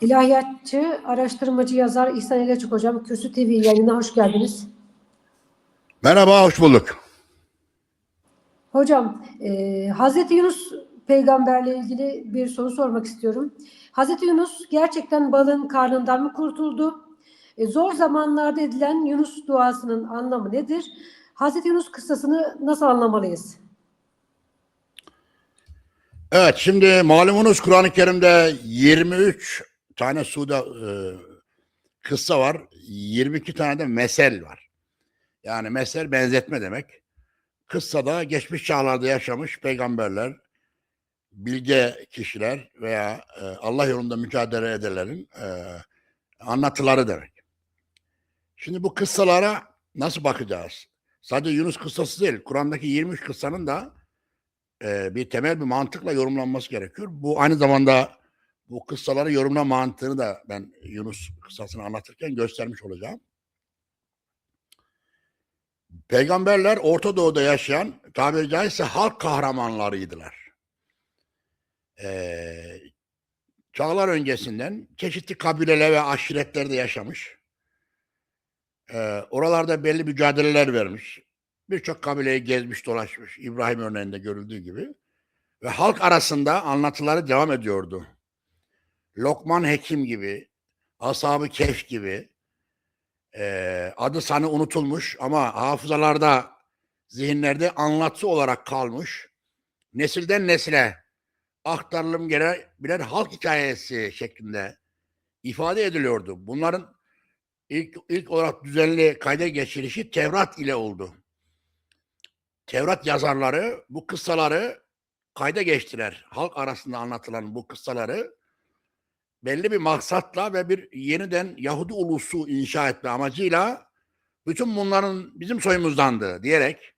İlahiyatçı, araştırmacı, yazar İhsan İlaçık Hocam, Kürsü TV yayınına hoş geldiniz. Merhaba, hoş bulduk. Hocam, Hazreti Yunus peygamberle ilgili bir soru sormak istiyorum. Hazreti Yunus gerçekten balığın karnından mı kurtuldu? Zor zamanlarda edilen Yunus duasının anlamı nedir? Hazreti Yunus kıssasını nasıl anlamalıyız? Evet, şimdi malumunuz Kur'an-ı Kerim'de 23 tane kıssa var. 22 tane de mesel var. Yani mesel benzetme demek. Kıssada geçmiş çağlarda yaşamış peygamberler, bilge kişiler veya Allah yolunda mücadele edenlerin anlatıları demek. Şimdi bu kıssalara nasıl bakacağız? Sadece Yunus kıssası değil, Kur'an'daki 23 kıssanın da bir temel bir mantıkla yorumlanması gerekiyor. Bu aynı zamanda bu kıssaları yorumlama mantığını da ben Yunus kıssasını anlatırken göstermiş olacağım. Peygamberler Orta Doğu'da yaşayan tabiri caizse halk kahramanlarıydılar. Çağlar öncesinden çeşitli kabileler ve aşiretlerde yaşamış. Oralarda belli mücadeleler vermiş. Birçok kabileyi gezmiş dolaşmış. İbrahim örneğinde görüldüğü gibi. Ve halk arasında anlatıları devam ediyordu. Lokman Hekim gibi, Ashab-ı Kehf gibi adı sanı unutulmuş ama hafızalarda, zihinlerde anlatı olarak kalmış, nesilden nesile aktarılım gelen birer halk hikayesi şeklinde ifade ediliyordu. Bunların ilk olarak düzenli kayda geçirişi Tevrat ile oldu. Tevrat yazarları bu kıssaları kayda geçtiler. Halk arasında anlatılan bu kıssaları belli bir maksatla ve bir yeniden Yahudi ulusu inşa etme amacıyla bütün bunların bizim soyumuzdandı diyerek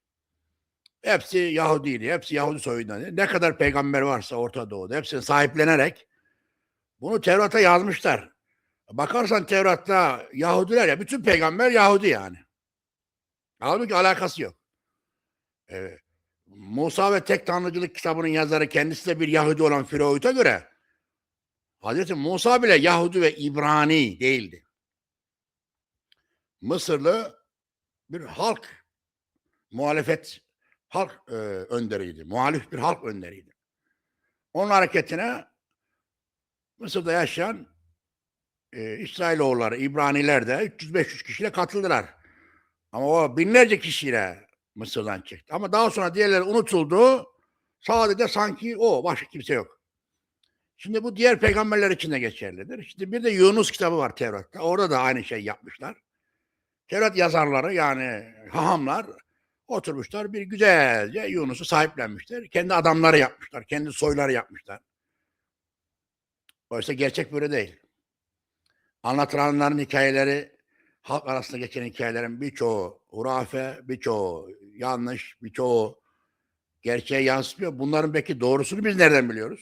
hepsi Yahudiydi, hepsi Yahudi soyundan. Ne kadar peygamber varsa Orta Doğu'da hepsini sahiplenerek bunu Tevrat'a yazmışlar. Bakarsan Tevrat'ta Yahudiler ya bütün peygamber Yahudi yani. Halbuki alakası yok. Musa ve Tek Tanrıcılık kitabının yazarı kendisi de bir Yahudi olan Freud'a göre Hazreti Musa bile Yahudi ve İbrani değildi. Mısırlı bir halk önderiydi. Muhalif bir halk önderiydi. Onun hareketine Mısır'da yaşayan İsrailoğulları, İbraniler de 300-500 kişiyle katıldılar. Ama o binlerce kişiyle Mısır'dan çıktı. Ama daha sonra diğerleri unutuldu. Sadece sanki o, başka kimse yok. Şimdi bu diğer peygamberler için de geçerlidir. İşte bir de Yunus kitabı var Tevrat'ta. Orada da aynı şey yapmışlar. Tevrat yazarları yani hahamlar oturmuşlar bir güzelce Yunus'u sahiplenmişler. Kendi adamları yapmışlar. Kendi soyları yapmışlar. Oysa gerçek böyle değil. Anlatılanların hikayeleri halk arasında geçen hikayelerin birçoğu hurafe, birçoğu yanlış, birçoğu gerçeğe yansıtmıyor. Bunların belki doğrusunu biz nereden biliyoruz?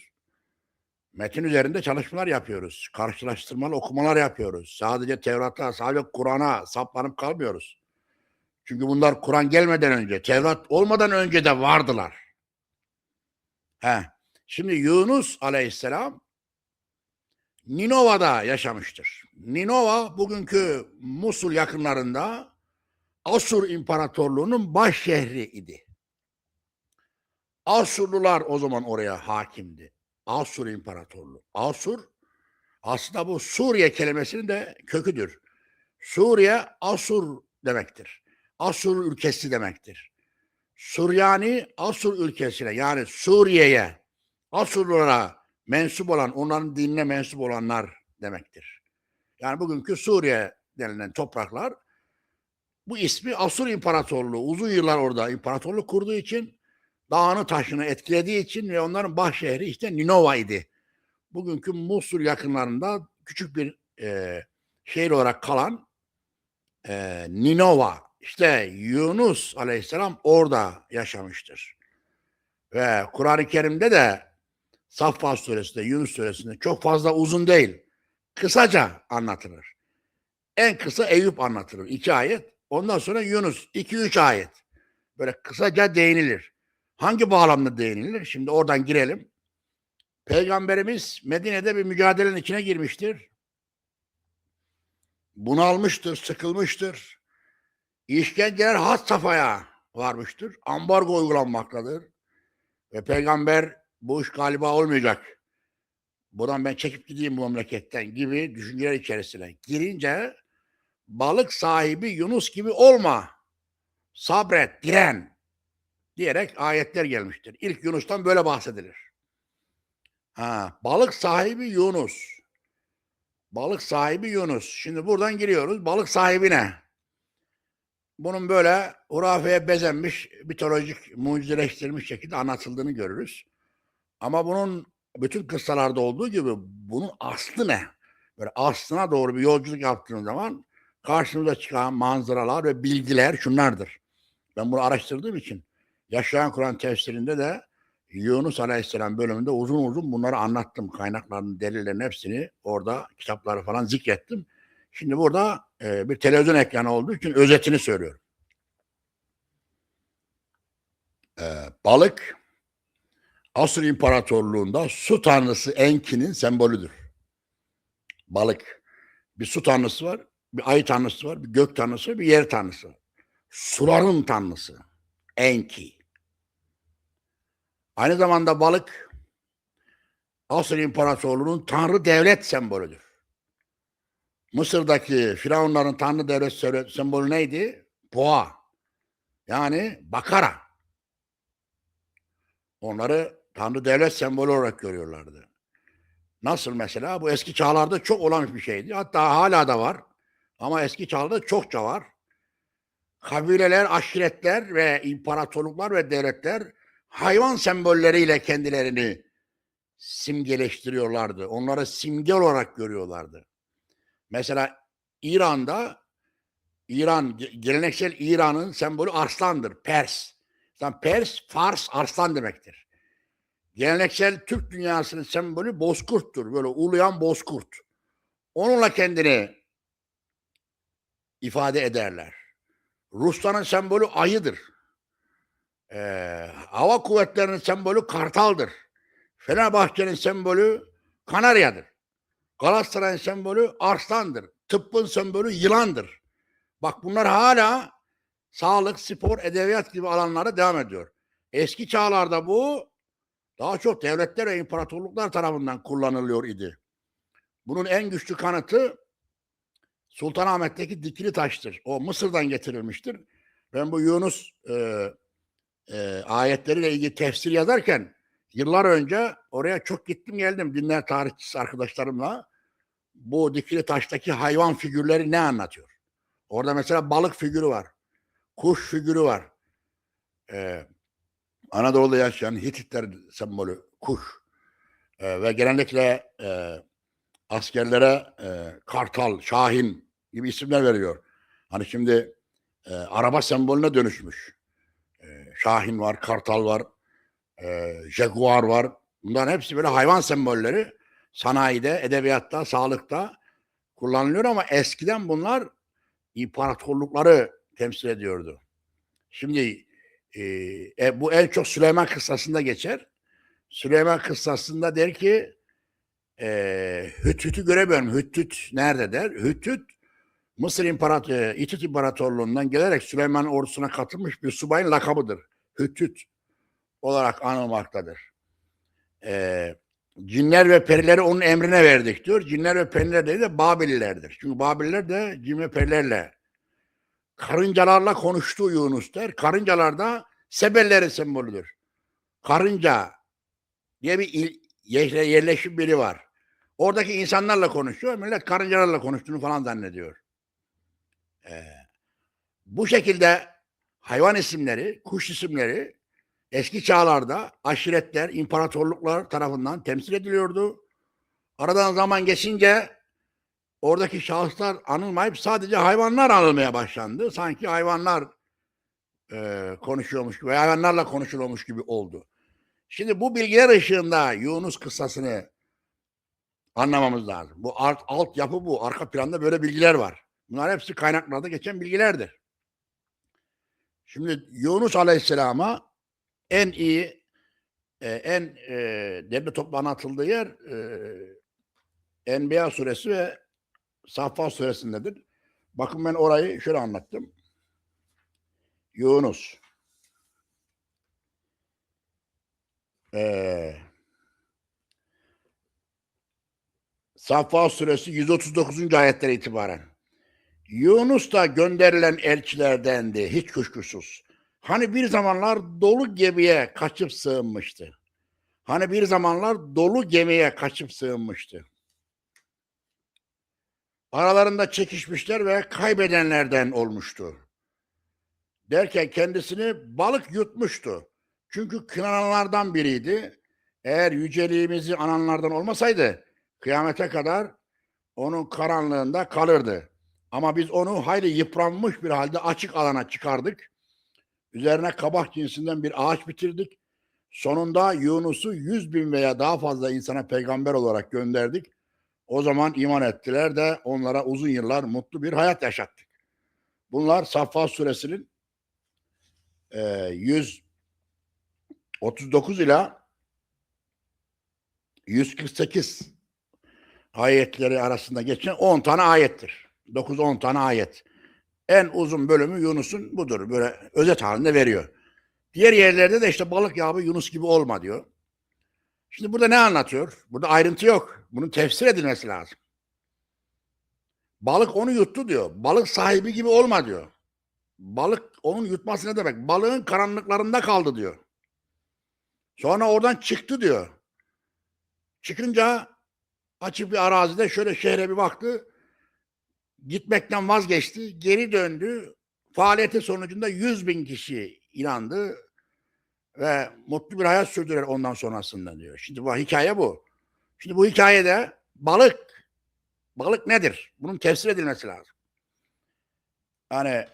Metin üzerinde çalışmalar yapıyoruz. Karşılaştırmalı okumalar yapıyoruz. Sadece Tevrat'a, sadece Kur'an'a saplanıp kalmıyoruz. Çünkü bunlar Kur'an gelmeden önce, Tevrat olmadan önce de vardılar. Şimdi Yunus Aleyhisselam Ninova'da yaşamıştır. Ninova bugünkü Musul yakınlarında Asur İmparatorluğu'nun baş şehri idi. Asurlular o zaman oraya hakimdi. Asur İmparatorluğu. Asur aslında bu Suriye kelimesinin de köküdür. Suriye Asur demektir. Asur ülkesi demektir. Suryani Asur ülkesine yani Suriye'ye, Asurlulara mensup olan, onların dinine mensup olanlar demektir. Yani bugünkü Suriye denilen topraklar bu ismi Asur İmparatorluğu uzun yıllar orada imparatorluk kurduğu için dağını taşını etkilediği için ve onların baş şehri işte Ninova idi. Bugünkü Musul yakınlarında küçük bir şehir olarak kalan Ninova. İşte Yunus Aleyhisselam orada yaşamıştır. Ve Kur'an-ı Kerim'de de Saffat suresinde, Yunus suresinde çok fazla uzun değil. Kısaca anlatılır. En kısa Eyüp anlatılır. 2 ayet. Ondan sonra Yunus 2-3 ayet. Böyle kısaca değinilir. Hangi bağlamda değinilir? Şimdi oradan girelim. Peygamberimiz Medine'de bir mücadelenin içine girmiştir. bunalmıştır, sıkılmıştır. İşkenceler had safhaya varmıştır. Ambargo uygulanmaktadır. Ve peygamber bu iş galiba olmayacak. Buradan ben çekip gideyim bu memleketten gibi düşünceler içerisine girince balık sahibi Yunus gibi olma. Sabret, diren diyerek ayetler gelmiştir. İlk Yunus'tan böyle bahsedilir. Balık sahibi Yunus. Balık sahibi Yunus. Şimdi buradan giriyoruz. Balık sahibi ne? Bunun böyle hurafeye bezenmiş, mitolojik, mucizeleştirilmiş şekilde anlatıldığını görürüz. Ama bunun bütün kıssalarda olduğu gibi bunun aslı ne? Böyle aslına doğru bir yolculuk yaptığınız zaman karşınıza çıkan manzaralar ve bilgiler şunlardır. Ben bunu araştırdığım için Yaşayan Kur'an tefsirinde de Yunus Aleyhisselam bölümünde uzun uzun bunları anlattım. Kaynaklarının, delillerin hepsini orada kitapları falan zikrettim. Şimdi burada bir televizyon ekranı olduğu için özetini söylüyorum. Balık Asur İmparatorluğu'nda su tanrısı Enki'nin sembolüdür. Balık. Bir su tanrısı var, bir ay tanrısı var, bir gök tanrısı var, bir yer tanrısı var. Suların tanrısı Enki. Aynı zamanda balık Asur İmparatorluğu'nun tanrı devlet sembolüdür. Mısır'daki Firavunların tanrı devlet sembolü neydi? Boğa. Yani bakara. Onları tanrı devlet sembolü olarak görüyorlardı. Nasıl mesela? Bu eski çağlarda çok olan bir şeydi. Hatta hala da var. Ama eski çağlarda çokça var. Kabileler, aşiretler ve imparatorluklar ve devletler hayvan sembolleriyle kendilerini simgeleştiriyorlardı. Onları simge olarak görüyorlardı. Mesela geleneksel İran'ın sembolü arslandır. Pers. Yani Pers, Fars, arslan demektir. Geleneksel Türk dünyasının sembolü bozkurttur. Böyle uluyan bozkurt. Onunla kendini ifade ederler. Rusların sembolü ayıdır. Hava kuvvetlerinin sembolü kartaldır. Fenerbahçe'nin sembolü kanaryadır. Galatasaray'ın sembolü arslandır. Tıbbın sembolü yılandır. Bak bunlar hala sağlık, spor, edebiyat gibi alanlara devam ediyor. Eski çağlarda bu daha çok devletler ve imparatorluklar tarafından kullanılıyor idi. Bunun en güçlü kanıtı Sultanahmet'teki dikili taştır. O Mısır'dan getirilmiştir. Ben bu Yunus ayetleriyle ilgili tefsir yazarken yıllar önce oraya çok gittim geldim dinler tarihçisi arkadaşlarımla. Bu dikili taştaki hayvan figürleri ne anlatıyor? Orada mesela balık figürü var. Kuş figürü var. Anadolu'da yaşayan Hititler sembolü kuş. Ve genellikle askerlere kartal, şahin gibi isimler veriyor. Hani şimdi araba sembolüne dönüşmüş. Şahin var, kartal var, jaguar var. Bunların hepsi böyle hayvan sembolleri. Sanayide, edebiyatta, sağlıkta kullanılıyor ama eskiden bunlar imparatorlukları temsil ediyordu. Şimdi bu en çok Süleyman Kıssası'nda geçer. Süleyman Kıssası'nda der ki Hüttüt'ü göremiyorum. Hüttüt nerede der? Hüttüt Mısır İmparatorluğu, İtit İmparatorluğu'ndan gelerek Süleyman'ın ordusuna katılmış bir subayın lakabıdır. Hüttüt olarak anılmaktadır. Cinler ve perileri onun emrine verdik diyor. Cinler ve periler de Babililerdir. Çünkü Babililer de cin ve perilerle karıncalarla konuştuğu Yunus der. Karıncalar da Sebellerin sembolüdür. Karınca diye bir yerleşim biri var. Oradaki insanlarla konuşuyor. Millet karıncalarla konuştuğunu falan zannediyor. Bu şekilde hayvan isimleri, kuş isimleri eski çağlarda aşiretler, imparatorluklar tarafından temsil ediliyordu. Aradan zaman geçince oradaki şahıslar anılmayıp sadece hayvanlar anılmaya başlandı. Sanki hayvanlar konuşuyormuş gibi, hayvanlarla konuşuluyormuş gibi oldu. Şimdi bu bilgiler ışığında Yunus kıssasını anlamamız lazım. Bu altyapı bu. Arka planda böyle bilgiler var. Bunlar hepsi kaynaklarda geçen bilgilerdir. Şimdi Yunus Aleyhisselam'a en iyi, derli toplu anlatıldığı yer Enbiya suresi ve Saffat suresindedir. Bakın ben orayı şöyle anlattım. Yunus. Saffat suresi 139. ayetten itibaren. Yunus da gönderilen elçilerdendi hiç kuşkusuz. Hani bir zamanlar dolu gemiye kaçıp sığınmıştı. Hani bir zamanlar dolu gemiye kaçıp sığınmıştı. Aralarında çekişmişler ve kaybedenlerden olmuştu. Derken kendisini balık yutmuştu. Çünkü kınananlardan biriydi. Eğer yüceliğimizi ananlardan olmasaydı kıyamete kadar onun karanlığında kalırdı. Ama biz onu hayli yıpranmış bir halde açık alana çıkardık. Üzerine kabak cinsinden bir ağaç bitirdik. Sonunda Yunus'u 100.000 veya daha fazla insana peygamber olarak gönderdik. O zaman iman ettiler de onlara uzun yıllar mutlu bir hayat yaşattık. Bunlar Saffat suresinin 139 ila 148 ayetleri arasında geçen 10 tane ayettir. 9-10 tane ayet. En uzun bölümü Yunus'un budur. Böyle özet halinde veriyor. Diğer yerlerde de işte balık yağı Yunus gibi olma diyor. Şimdi burada ne anlatıyor? Burada ayrıntı yok. Bunun tefsir edilmesi lazım. Balık onu yuttu diyor. Balık sahibi gibi olma diyor. Balık onun yutması ne demek? Balığın karanlıklarında kaldı diyor. Sonra oradan çıktı diyor. Çıkınca açık bir arazide şöyle şehre bir baktı. Gitmekten vazgeçti. Geri döndü. Faaliyeti sonucunda 100.000 kişi inandı ve mutlu bir hayat sürdürer ondan sonrasında diyor. Şimdi bu hikaye bu. Şimdi bu hikayede balık nedir? Bunun tefsir edilmesi lazım. Yani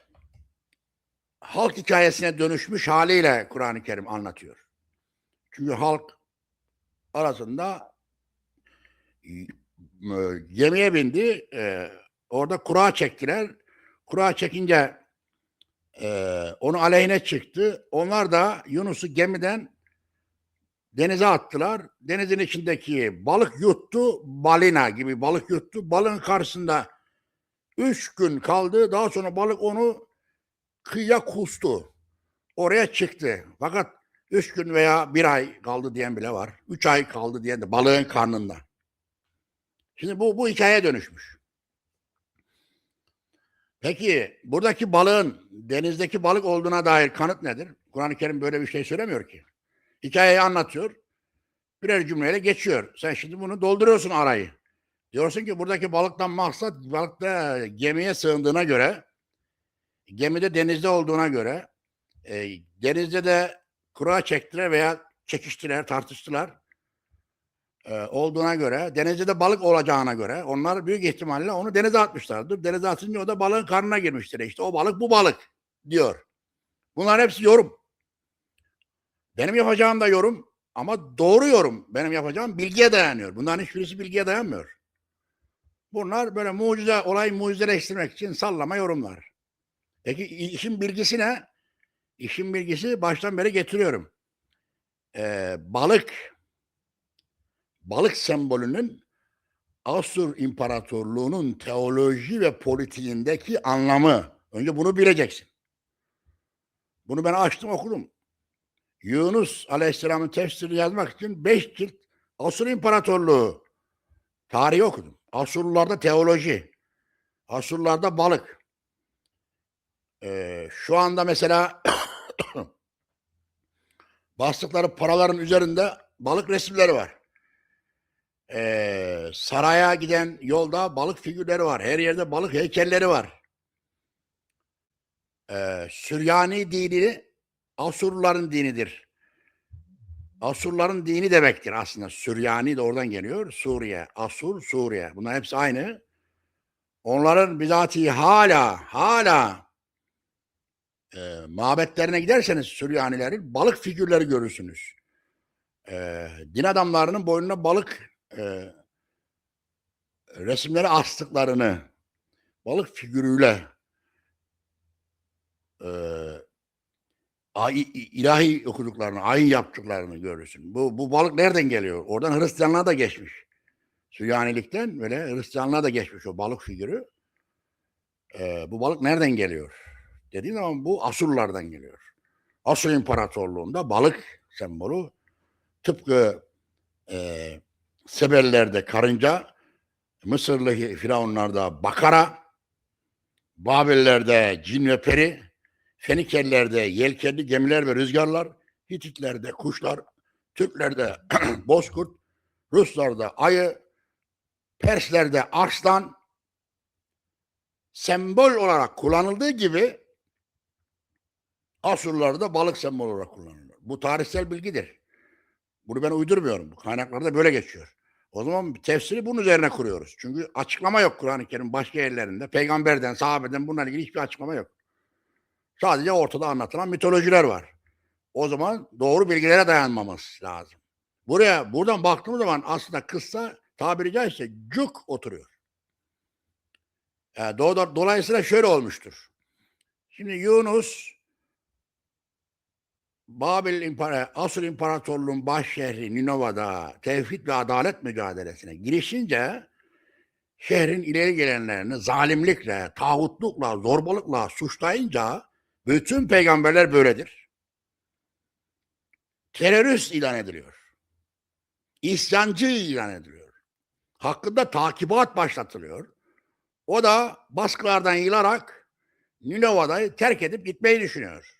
halk hikayesine dönüşmüş haliyle Kur'an-ı Kerim anlatıyor. Çünkü halk arasında gemiye bindi, orada kura çektiler. Kura çekince onu aleyhine çıktı. Onlar da Yunus'u gemiden denize attılar. Denizin içindeki balık yuttu, balina gibi balık yuttu. Balığın karşısında 3 gün kaldı. Daha sonra balık onu kıyıya kustu. Oraya çıktı. Fakat 3 gün veya 1 ay kaldı diyen bile var. 3 ay kaldı diyen de balığın karnında. Şimdi bu hikayeye dönüşmüş. Peki buradaki balığın denizdeki balık olduğuna dair kanıt nedir? Kur'an-ı Kerim böyle bir şey söylemiyor ki. Hikayeyi anlatıyor. Birer cümleyle geçiyor. Sen şimdi bunu dolduruyorsun arayı. Diyorsun ki buradaki balıktan maksat balıkta gemiye sığındığına göre, gemide denizde olduğuna göre, denizde de kura çektiler veya çekiştiler, tartıştılar olduğuna göre, denizde de balık olacağına göre onlar büyük ihtimalle onu denize atmışlardır. Denize atınca o da balığın karnına girmiştir. İşte o balık bu balık diyor. Bunlar hepsi yorum. Benim yapacağım da yorum ama doğru yorum. Benim yapacağım bilgiye dayanıyor. Bunların hiçbirisi bilgiye dayanmıyor. Bunlar böyle olayı mucizeleştirmek için sallama yorumlar. Peki işin bilgisi ne? İşin bilgisi baştan beri getiriyorum. Balık sembolünün Asur İmparatorluğu'nun teoloji ve politiğindeki anlamı. Önce bunu bileceksin. Bunu ben açtım okudum. Yunus Aleyhisselam'ın tefsirini yazmak için 5 cilt Asur İmparatorluğu tarihi okudum. Asurlularda teoloji, Asurlularda balık. Şu anda mesela bastıkları paraların üzerinde balık resimleri var. Saraya giden yolda balık figürleri var. Her yerde balık heykelleri var. Süryani dini Asurluların dinidir. Asurların dini demektir aslında. Süryani de oradan geliyor. Suriye, Asur, Suriye. Bunlar hepsi aynı. Onların bizatihi hala mabetlerine giderseniz Süryanilerin balık figürleri görürsünüz. Din adamlarının boynuna balık resimleri astıklarını, balık figürüyle ilahi okuduklarını, ayin yaptıklarını görürsün. Bu balık nereden geliyor? Oradan Hristiyanlığa da geçmiş. Süryanilikten böyle Hristiyanlığa da geçmiş o balık figürü. Bu balık nereden geliyor? Dediğim zaman bu Asurlardan geliyor. Asur İmparatorluğu'nda balık sembolü tıpkı Sebellerde karınca, Mısırlı firavunlarda bakara, Babillerde cin ve peri, Fenikellerde yelkenli gemiler ve rüzgarlar, Hititlerde kuşlar, Türklerde bozkurt, Ruslarda ayı, Perslerde arslan sembol olarak kullanıldığı gibi Asurlarda balık sembol olarak kullanılıyor. Bu tarihsel bilgidir. Bunu ben uydurmuyorum. Bu kaynaklarda böyle geçiyor. O zaman tefsiri bunun üzerine kuruyoruz. Çünkü açıklama yok Kur'an-ı Kerim başka yerlerinde. Peygamberden, sahabeden bununla ilgili hiçbir açıklama yok. Sadece ortada anlatılan mitolojiler var. O zaman doğru bilgilere dayanmamız lazım. Buradan baktığımız zaman aslında kıssa tabiri caizse cuk oturuyor. Dolayısıyla şöyle olmuştur. Şimdi Yunus Asur İmparatorluğu'nun baş şehri Ninova'da tevhid ve adalet mücadelesine girişince şehrin ileri gelenlerini zalimlikle, tağutlukla, zorbalıkla suçlayınca bütün peygamberler böyledir. Terörist ilan ediliyor. İsyancı ilan ediliyor. Hakkında takibat başlatılıyor. O da baskılardan yılarak Ninova'da terk edip gitmeyi düşünüyor.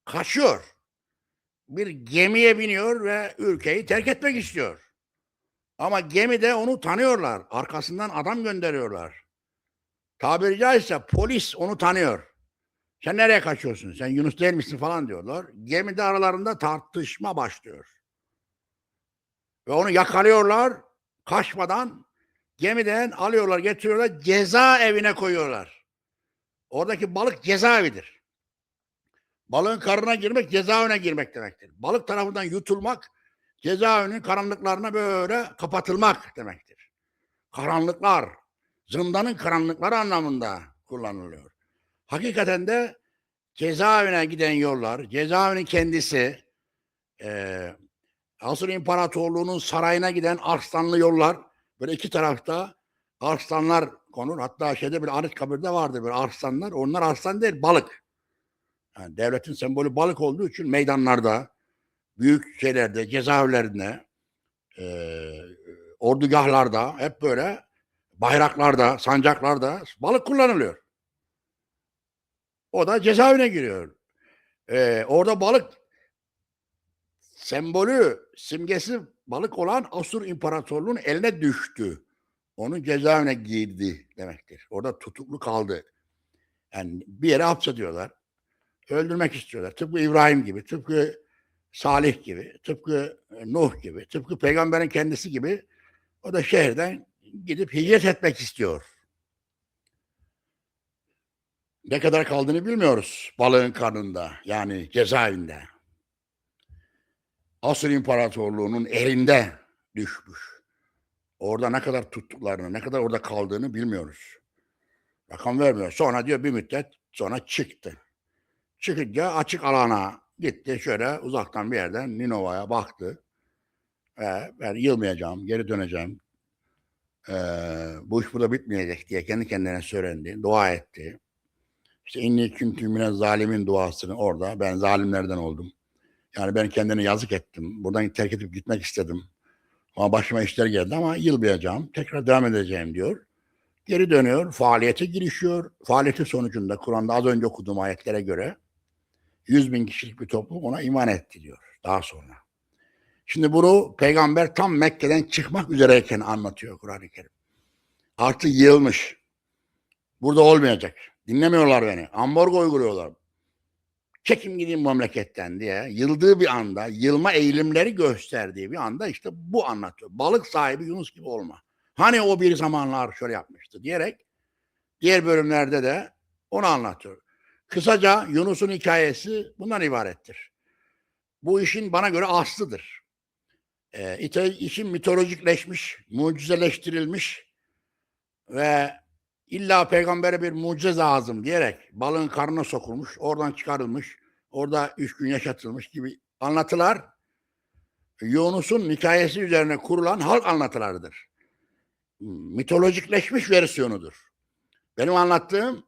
Kaçıyor. Bir gemiye biniyor ve ülkeyi terk etmek istiyor. Ama gemide onu tanıyorlar. Arkasından adam gönderiyorlar. Tabiri caizse polis onu tanıyor. Sen nereye kaçıyorsun? Sen Yunus değil misin falan diyorlar. Gemide aralarında tartışma başlıyor. Ve onu yakalıyorlar. Kaçmadan gemiden alıyorlar, getiriyorlar. Cezaevine koyuyorlar. Oradaki balık cezaevidir. Balığın karnına girmek cezaevine girmek demektir. Balık tarafından yutulmak cezaevinin karanlıklarına böyle kapatılmak demektir. Karanlıklar, zindanın karanlıkları anlamında kullanılıyor. Hakikaten de cezaevine giden yollar, cezaevinin kendisi, Asur İmparatorluğu'nun sarayına giden arslanlı yollar, böyle iki tarafta arslanlar konur. Hatta şeyde bir Anıtkabir'de vardı böyle arslanlar. Onlar arslan değil, balık. Yani devletin sembolü balık olduğu için meydanlarda, büyük şeylerde, cezaevlerinde, ordugahlarda hep böyle bayraklarda, sancaklarda balık kullanılıyor. O da cezaevine giriyor. Orada balık sembolü, simgesi balık olan Asur İmparatorluğu'nun eline düştü. Onun cezaevine girdi demektir. Orada tutuklu kaldı. Yani bir yere hapsediyorlar. Öldürmek istiyorlar. Tıpkı İbrahim gibi, tıpkı Salih gibi, tıpkı Nuh gibi, tıpkı peygamberin kendisi gibi o da şehirden gidip hicret etmek istiyor. Ne kadar kaldığını bilmiyoruz balığın karnında yani cezaevinde. Asur İmparatorluğu'nun elinde düşmüş. Orada ne kadar tuttuklarını, ne kadar orada kaldığını bilmiyoruz. Rakam vermiyor. Sonra diyor bir müddet sonra çıktı. Çıkınca açık alana gitti. Şöyle uzaktan bir yerden Ninova'ya baktı. Ben yılmayacağım, geri döneceğim. Bu iş burada bitmeyecek diye kendi kendine söylendi. Dua etti. İşte inni küntü mine zalimin duasını orada ben zalimlerden oldum. Yani ben kendine yazık ettim. Buradan terk edip gitmek istedim. Ama başıma işler geldi ama yılmayacağım. Tekrar devam edeceğim diyor. Geri dönüyor, faaliyete girişiyor. Faaliyeti sonucunda Kur'an'da az önce okuduğum ayetlere göre 100.000 kişilik bir toplum ona iman etti diyor daha sonra. Şimdi bunu peygamber tam Mekke'den çıkmak üzereyken anlatıyor Kur'an-ı Kerim. Artık yığılmış. Burada olmayacak. Dinlemiyorlar beni. Ambargo uyguluyorlar. Çekim gideyim memleketten diye yıldığı bir anda, yılma eğilimleri gösterdiği bir anda işte bu anlatıyor. Balık sahibi Yunus gibi olma. Hani o bir zamanlar şöyle yapmıştı diyerek diğer bölümlerde de onu anlatıyor. Kısaca Yunus'un hikayesi bundan ibarettir. Bu işin bana göre aslıdır. İşin mitolojikleşmiş, mucizeleştirilmiş ve illa peygambere bir mucize lazım diyerek balığın karnına sokulmuş, oradan çıkarılmış, orada 3 gün yaşatılmış gibi anlatılar Yunus'un hikayesi üzerine kurulan halk anlatılarıdır. mitolojikleşmiş versiyonudur. Benim anlattığım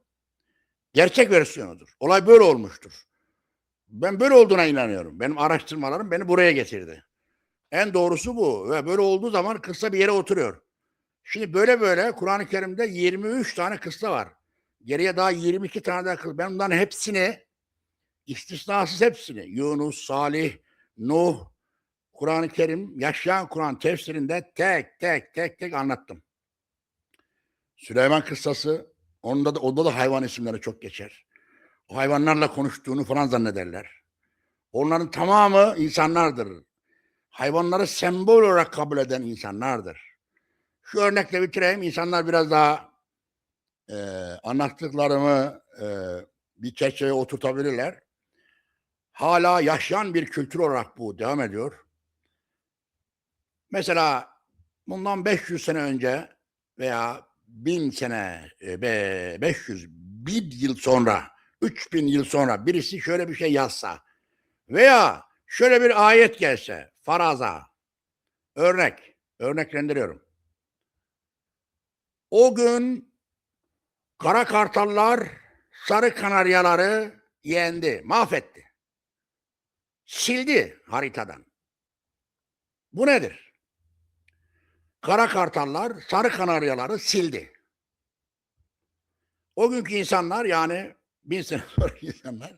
gerçek versiyonudur. Olay böyle olmuştur. Ben böyle olduğuna inanıyorum. Benim araştırmalarım beni buraya getirdi. En doğrusu bu ve böyle olduğu zaman kıssa bir yere oturuyor. Şimdi böyle Kur'an-ı Kerim'de 23 tane kıssa var. Geriye daha 22 tane daha kıssa. Ben bunların hepsini, istisnasız hepsini, Yunus, Salih, Nuh, Kur'an-ı Kerim, yaşayan Kur'an tefsirinde tek anlattım. Süleyman kıssası, onda da hayvan isimleri çok geçer. O hayvanlarla konuştuğunu falan zannederler. Onların tamamı insanlardır. Hayvanları sembol olarak kabul eden insanlardır. Şu örnekle bitireyim. İnsanlar biraz daha anlattıklarımı bir çerçeveye oturtabilirler. Hala yaşayan bir kültür olarak bu devam ediyor. Mesela bundan 500 sene önce veya 1000 sene, 500, 1000 yıl sonra, 3000 yıl sonra birisi şöyle bir şey yazsa veya şöyle bir ayet gelse, faraza, örneklendiriyorum. O gün kara kartallar sarı kanaryaları yendi, mahvetti. Sildi haritadan. Bu nedir? Kara kartallar sarı kanaryaları sildi. O günkü insanlar, yani 1000 sene sonraki insanlar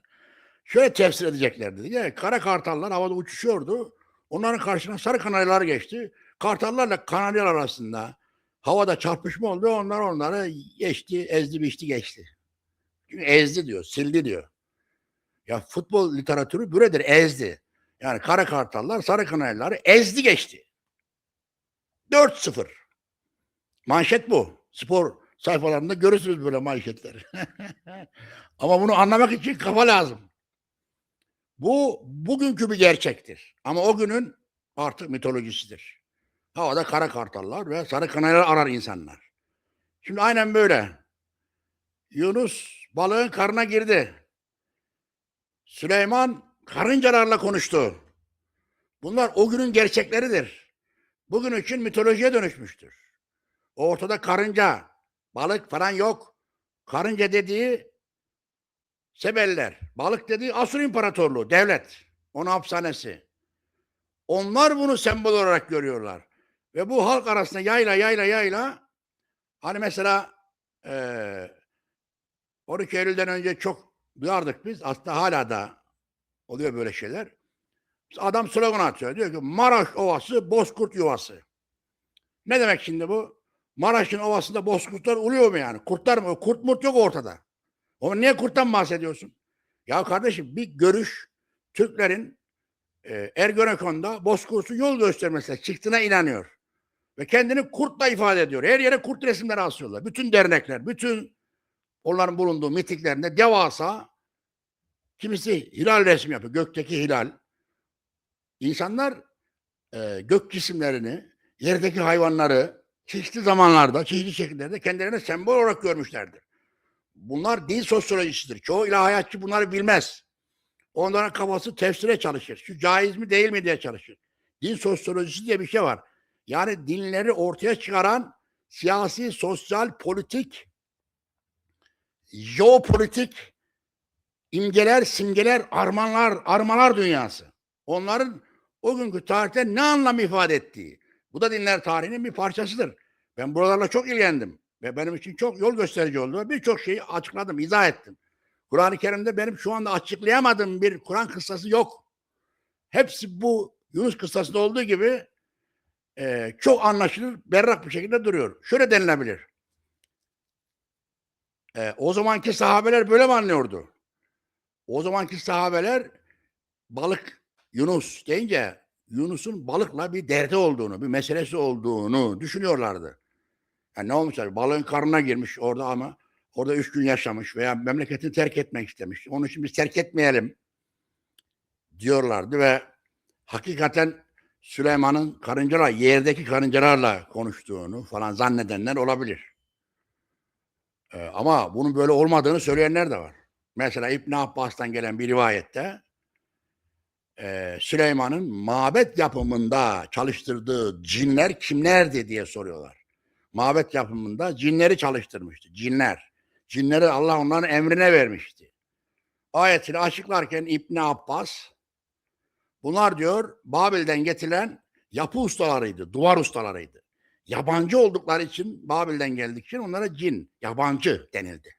şöyle tefsir edeceklerdi. Yani kara kartallar havada uçuşuyordu. Onların karşısına sarı kanaryalar geçti. Kartallarla kanaryalar arasında havada çarpışma oldu. Onlar onları geçti, ezdi, biçti, geçti. Çünkü ezdi diyor, sildi diyor. Ya futbol literatürü böyledir, ezdi. Yani kara kartallar sarı kanaryaları ezdi geçti. 4-0. Manşet bu. Spor sayfalarında görürsünüz böyle manşetleri. Ama bunu anlamak için kafa lazım. Bu bugünkü bir gerçektir. Ama o günün artık mitolojisidir. Havada kara kartallar ve sarı kanaryalar arar insanlar. Şimdi aynen böyle. Yunus balığın karnına girdi. Süleyman karıncalarla konuştu. Bunlar o günün gerçekleridir. Bugün için mitolojiye dönüşmüştür. Ortada karınca, balık falan yok. Karınca dediği Sebeliler, balık dediği Asur İmparatorluğu, devlet, onun hapishanesi. Onlar bunu sembol olarak görüyorlar. Ve bu halk arasında yayla, hani mesela 12 Eylül'den önce çok duyardık biz. Aslında hala da oluyor böyle şeyler. Adam slogan atıyor. Diyor ki Maraş Ovası bozkurt yuvası. Ne demek şimdi bu? Maraş'ın ovasında bozkurtlar oluyor mu yani? Kurtlar mı? Kurt murt yok ortada. Ama niye kurttan bahsediyorsun? Ya kardeşim, bir görüş Türklerin Ergenekon'da Bozkurt'un yol göstermesine çıktığına inanıyor. Ve kendini kurtla ifade ediyor. Her yere kurt resimleri asıyorlar. Bütün dernekler, bütün onların bulunduğu mitiklerinde devasa, kimisi hilal resmi yapıyor. Gökteki hilal. İnsanlar gök cisimlerini, yerdeki hayvanları çeşitli zamanlarda, çeşitli şekillerde kendilerine sembol olarak görmüşlerdir. Bunlar din sosyolojisidir. Çoğu ilahiyatçı bunları bilmez. Onların kafası tefsire çalışır. Şu caiz mi değil mi diye çalışır. Din sosyolojisi diye bir şey var. Yani dinleri ortaya çıkaran siyasi, sosyal, politik, jeopolitik imgeler, simgeler, armalar dünyası. Onların o günkü tarihte ne anlam ifade ettiği. Bu da dinler tarihinin bir parçasıdır. Ben buralarla çok ilgilendim. Ve benim için çok yol gösterici oldu. Birçok şeyi açıkladım, izah ettim. Kur'an-ı Kerim'de benim şu anda açıklayamadığım bir Kur'an kıssası yok. Hepsi bu Yunus kıssasında olduğu gibi çok anlaşılır, berrak bir şekilde duruyor. Şöyle denilebilir. O zamanki sahabeler böyle mi anlıyordu? O zamanki sahabeler balık Yunus deyince Yunus'un balıkla bir derdi olduğunu, bir meselesi olduğunu düşünüyorlardı. Yani ne olmuş? Balığın karnına girmiş orada ama orada 3 gün yaşamış veya memleketini terk etmek istemiş. Onun için biz terk etmeyelim diyorlardı ve hakikaten Süleyman'ın yerdeki karıncalarla konuştuğunu falan zannedenler olabilir. Ama bunun böyle olmadığını söyleyenler de var. Mesela İbn Abbas'tan gelen bir rivayette Süleyman'ın mabet yapımında çalıştırdığı cinler kimlerdi diye soruyorlar. mabet yapımında cinleri çalıştırmıştı. Cinler. Cinleri Allah onların emrine vermişti. Ayetini açıklarken İbn Abbas bunlar diyor Babil'den getirilen yapı ustalarıydı, duvar ustalarıydı. Yabancı oldukları için Babil'den geldik için onlara cin, yabancı denildi.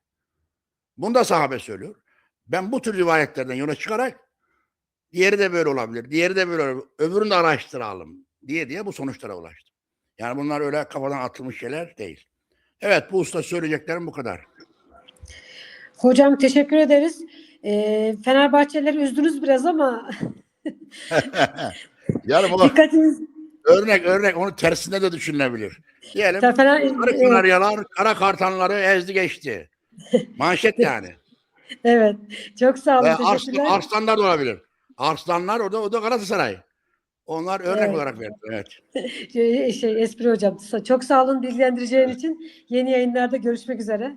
Bunu da sahabe söylüyor. Ben bu tür rivayetlerden yola çıkarak diğeri de böyle olabilir, diğeri de böyle olabilir, öbürünü de araştıralım diye bu sonuçlara ulaştım. Yani bunlar öyle kafadan atılmış şeyler değil. Evet, bu usta söyleyeceklerim bu kadar. Hocam teşekkür ederiz. Fenerbahçelileri üzdünüz biraz ama Yani bu dikkatiniz örnek onu tersine de düşünülebilir. Diyelim sarı Evet, kanaryalar kara kartanları ezdi geçti. Manşet yani. evet. Çok sağ Ve olun. Teşekkürler. arslanlar da olabilir. Arslanlar o da Galatasaray. Onlar örnek Evet. olarak verdi. Evet. Espri hocam. Çok sağ olun bilgilendireceğin için. Yeni yayınlarda görüşmek üzere.